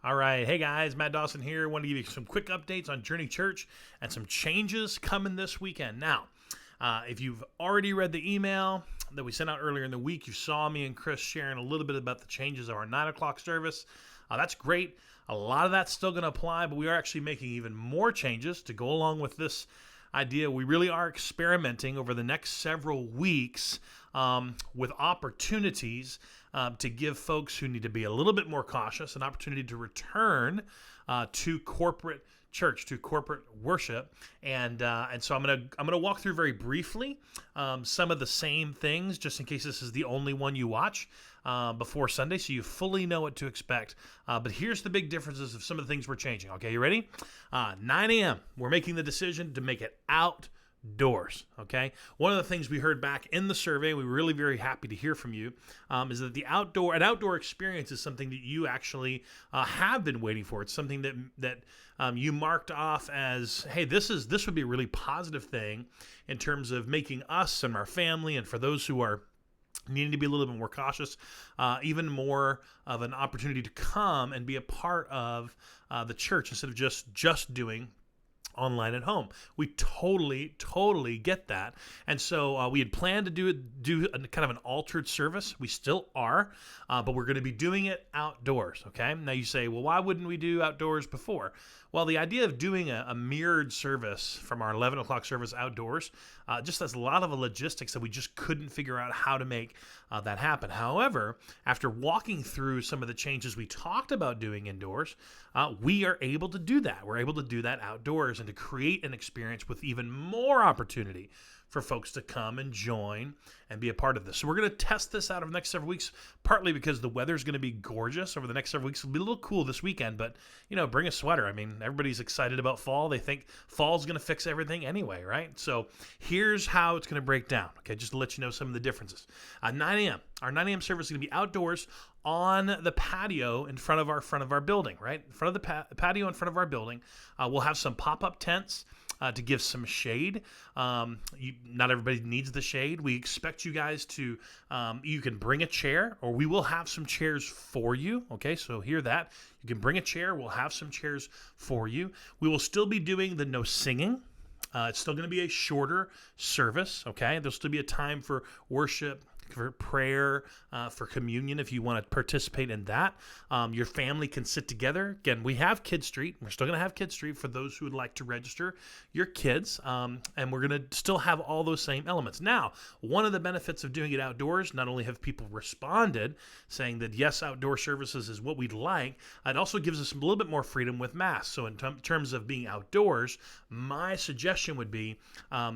All right. Hey guys, Matt Dawson here. Want to give you some quick updates on Journey Church and some changes coming this weekend. Now, if you've already read the email that we sent out earlier in the week, you saw me and Chris sharing a little bit about the changes of our 9 o'clock service. That's great. A lot of that's still going to apply, but we are actually making even more changes to go along with this idea. We really are experimenting over the next several weeks with opportunities to give folks who need to be a little bit more cautious an opportunity to return to corporate church, to corporate worship, and so I'm gonna walk through very briefly some of the same things, just in case this is the only one you watch before Sunday, so you fully know what to expect. But here's the big differences of some of the things we're changing. Okay, you ready? 9 a.m. We're making the decision to make it outdoors. Okay, one of the things we heard back in the survey, we were really very happy to hear from you, is that an outdoor experience is something that you actually have been waiting for. It's something that you marked off as, hey, this would be a really positive thing in terms of making us and our family, and for those who are needing to be a little bit more cautious, even more of an opportunity to come and be a part of the church instead of just doing online at home. We totally get that. And so we had planned to do a kind of an altered service. We still are, but we're going to be doing it outdoors. Okay. Now you say, well, why wouldn't we do outdoors before? Well, the idea of doing a mirrored service from our 11 o'clock service outdoors just has a lot of logistics that we just couldn't figure out how to make that happen. However, after walking through some of the changes we talked about doing indoors, we are able to do that. We're able to do that outdoors and to create an experience with even more opportunity for folks to come and join and be a part of this. So we're going to test this out over the next several weeks, partly because the weather's going to be gorgeous over the next several weeks. It'll be a little cool this weekend, but, bring a sweater. I mean, everybody's excited about fall. They think fall's going to fix everything anyway, right? So here's how it's going to break down, okay, just to let you know some of the differences. 9 a.m. Our 9 a.m. service is going to be outdoors on the patio in front of our building, right? In front of the patio in front of our building. We'll have some pop-up tents to give some shade. Not everybody needs the shade. We expect you guys to, you can bring a chair, or we will have some chairs for you. Okay, so hear that. You can bring a chair. We'll have some chairs for you. We will still be doing the no singing. It's still going to be a shorter service. Okay, there'll still be a time for worship, for prayer, for communion if you want to participate in that. Your family can sit together. Again, we have Kid Street. We're still going to have Kid Street for those who would like to register your kids, and we're going to still have all those same elements. Now, one of the benefits of doing it outdoors, not only have people responded saying that yes, outdoor services is what we'd like, it also gives us a little bit more freedom with masks. So in terms of being outdoors, my suggestion would be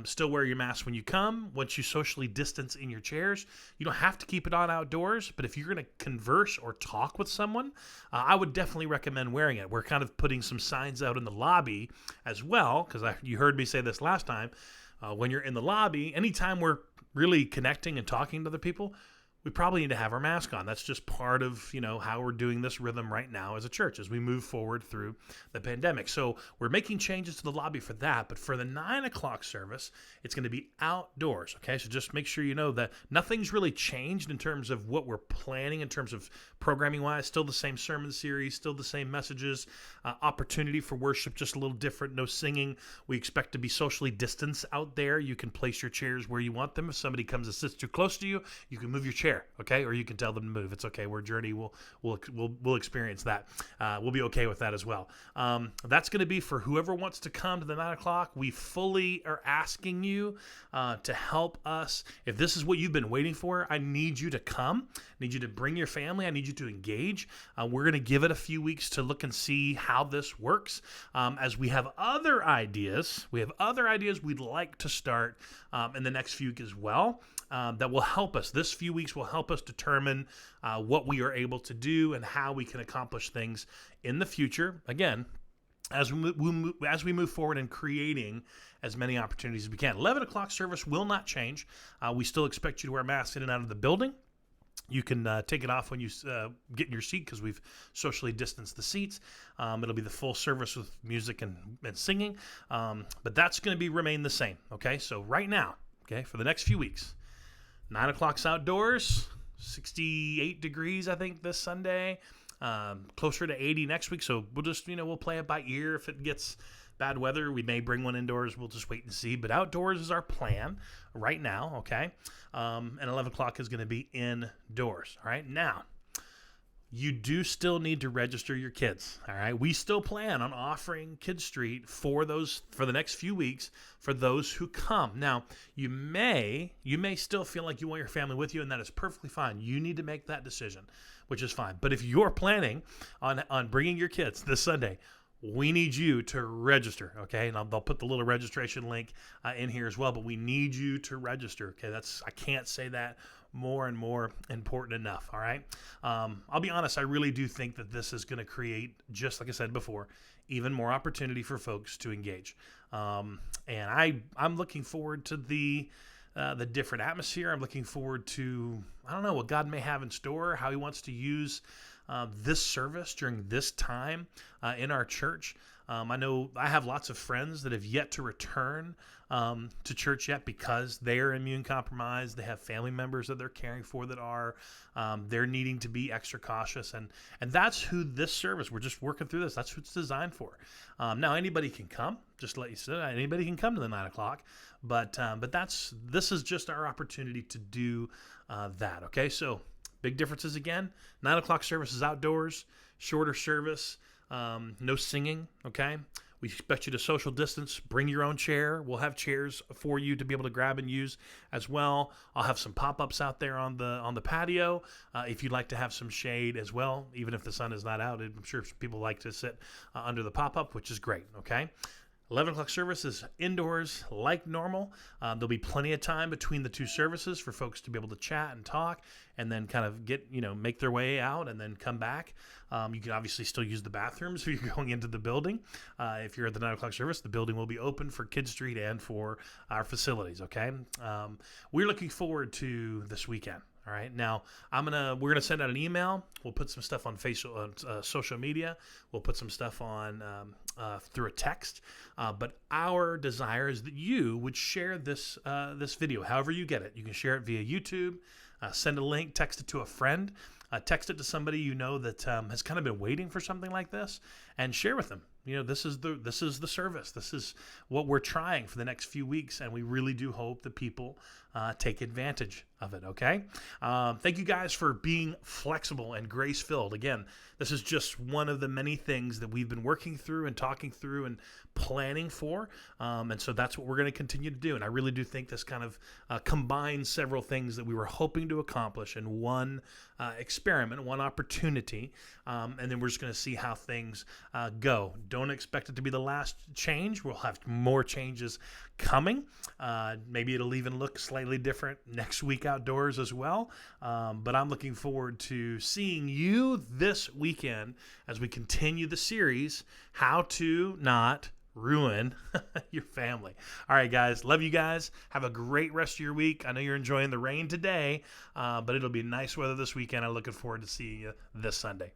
still wear your mask when you come. Once you socially distance in your chairs, you don't have to keep it on outdoors, but if you're going to converse or talk with someone, I would definitely recommend wearing it. We're kind of putting some signs out in the lobby as well, because you heard me say this last time. When you're in the lobby, anytime we're really connecting and talking to other people, we probably need to have our mask on. That's just part of, how we're doing this rhythm right now as a church as we move forward through the pandemic. So we're making changes to the lobby for that. But for the 9 o'clock service, it's going to be outdoors. Okay, so just make sure you know that nothing's really changed in terms of what we're planning in terms of programming-wise. Still the same sermon series, still the same messages, opportunity for worship, just a little different. No singing. We expect to be socially distanced out there. You can place your chairs where you want them. If somebody comes and sits too close to you, you can move your chair. Okay, or you can tell them to move. It's okay. We're Journey. We'll experience that. We'll be okay with that as well. That's going to be for whoever wants to come to the 9 o'clock. We fully are asking you to help us. If this is what you've been waiting for, I need you to come. I need you to bring your family. I need you to engage. We're going to give it a few weeks to look and see how this works. As we have other ideas, we'd like to start in the next few weeks as well. That will help us. This few weeks will help us determine what we are able to do and how we can accomplish things in the future. Again, as we move forward in creating as many opportunities as we can. 11 o'clock service will not change. We still expect you to wear masks in and out of the building. You can take it off when you get in your seat because we've socially distanced the seats. It'll be the full service with music and singing. But that's going to remain the same. Okay, so right now, for the next few weeks, 9 o'clock's outdoors, 68 degrees, I think, this Sunday. closer to 80 next week. So we'll just, we'll play it by ear. If it gets bad weather, we may bring one indoors. We'll just wait and see. But outdoors is our plan right now, okay? And 11 o'clock is going to be indoors, all right? Now, you do still need to register your kids, all right? We still plan on offering Kids Street for the next few weeks for those who come. Now, you may still feel like you want your family with you, and that is perfectly fine. You need to make that decision, which is fine. But if you're planning on bringing your kids this Sunday, we need you to register, okay? And they'll put the little registration link in here as well, but we need you to register, okay? I can't say that more and more important enough, all right? I'll be honest, I really do think that this is going to create, just like I said before, even more opportunity for folks to engage. And I'm looking forward to the different atmosphere. I'm looking forward to, I don't know, what God may have in store, how he wants to use this service during this time in our church. I know I have lots of friends that have yet to return to church yet because they are immune compromised. They have family members that they're caring for that are. They're needing to be extra cautious. And that's who this service, we're just working through this. That's who it's designed for. Now, anybody can come. Just to let you know, anybody can come to the 9 o'clock. But this is just our opportunity to do that, okay? So big differences again. 9 o'clock service is outdoors, shorter service, no singing, okay? We expect you to social distance. Bring your own chair. We'll have chairs for you to be able to grab and use as well. I'll have some pop-ups out there on the patio if you'd like to have some shade as well. Even if the sun is not out, I'm sure people like to sit under the pop-up, which is great, okay? 11 o'clock service is indoors like normal. There'll be plenty of time between the two services for folks to be able to chat and talk and then kind of make their way out and then come back. You can obviously still use the bathrooms if you're going into the building. If you're at the 9 o'clock service, the building will be open for Kids Street and for our facilities, okay? We're looking forward to this weekend. All right. Now we're gonna send out an email. We'll put some stuff on social media. We'll put some stuff on through a text. But our desire is that you would share this video, however you get it. You can share it via YouTube. Send a link. Text it to a friend. Text it to somebody you know that has kind of been waiting for something like this, and share with them. This is the service. This is what we're trying for the next few weeks, and we really do hope that people take advantage of it, okay? Thank you guys for being flexible and grace-filled. Again, this is just one of the many things that we've been working through and talking through and planning for, and so that's what we're going to continue to do. And I really do think this kind of combines several things that we were hoping to accomplish in one experiment, one opportunity, and then we're just going to see how things go. Don't expect it to be the last change. We'll have more changes coming. Maybe it'll even look slightly different next week outdoors as well. But I'm looking forward to seeing you this weekend as we continue the series, How to Not Ruin Your Family. All right, guys. Love you guys. Have a great rest of your week. I know you're enjoying the rain today, but it'll be nice weather this weekend. I'm looking forward to seeing you this Sunday.